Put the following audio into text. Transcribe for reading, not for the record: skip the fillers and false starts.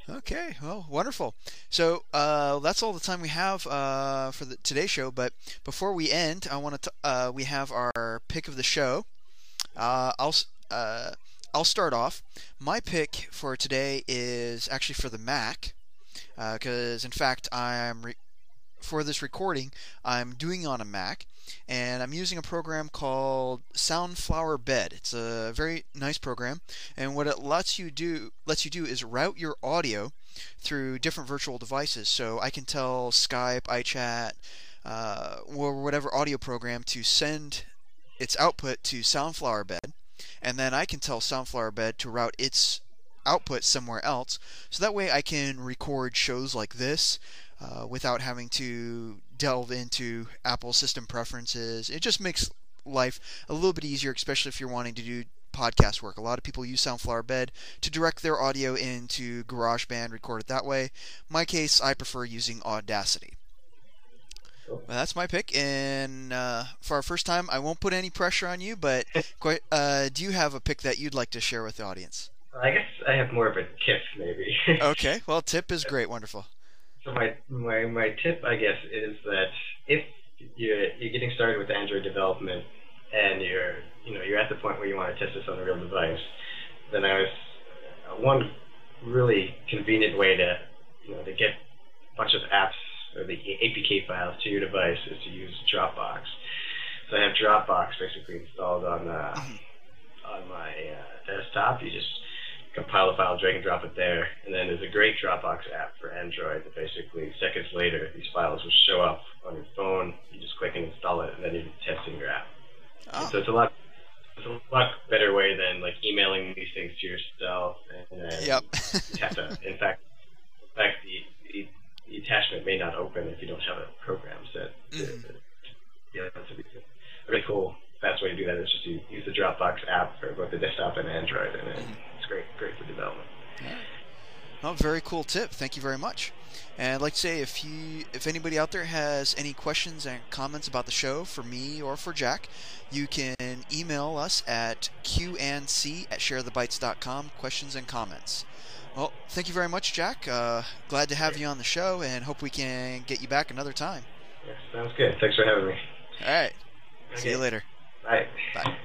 Okay, well, wonderful. So that's all the time we have for today's show. But before we end, I want to we have our pick of the show. Uh, I'll s- uh, I'll start off. My pick for today is actually for the Mac, because in fact for this recording I'm doing on a Mac, and I'm using a program called Soundflower Bed. It's a very nice program, and what it lets you do is route your audio through different virtual devices. So I can tell Skype, iChat, or whatever audio program to send its output to Soundflower Bed, and then I can tell Soundflower Bed to route its output somewhere else. So that way I can record shows like this without having to delve into Apple system preferences. It just makes life a little bit easier, especially if you're wanting to do podcast work. A lot of people use Soundflower Bed to direct their audio into GarageBand, record it that way. In my case, I prefer using Audacity. Well, that's my pick, and for our first time, I won't put any pressure on you, but do you have a pick that you'd like to share with the audience? I guess I have more of a tip, maybe. Okay, well, tip is great, wonderful. So my tip, I guess, is that if you're getting started with Android development and you're at the point where you want to test this on a real device, then one really convenient way to get a bunch of apps or the APK files to your device is to use Dropbox. So I have Dropbox basically installed on my desktop. You just compile the file, drag and drop it there, and then there's a great Dropbox app for Android that basically seconds later these files will show up on your phone. You just click and install it, and then you're testing your app. Oh. So it's a lot better way than like emailing these things to yourself, and then Yep. you have to. In fact, the attachment may not open if you don't have a program set. That's a really cool, fast way to do that is just to use the Dropbox app for both the desktop and Android, and then it's great for development. Yeah. Oh, very cool tip. Thank you very much. And I'd like to say, if anybody out there has any questions and comments about the show for me or for Jack, you can email us at qnc@sharethebytes.com, questions and comments. Well, thank you very much, Jack. Glad to have you on the show, and hope we can get you back another time. Yeah, sounds good. Thanks for having me. All right. Okay. See you later. Bye. Bye.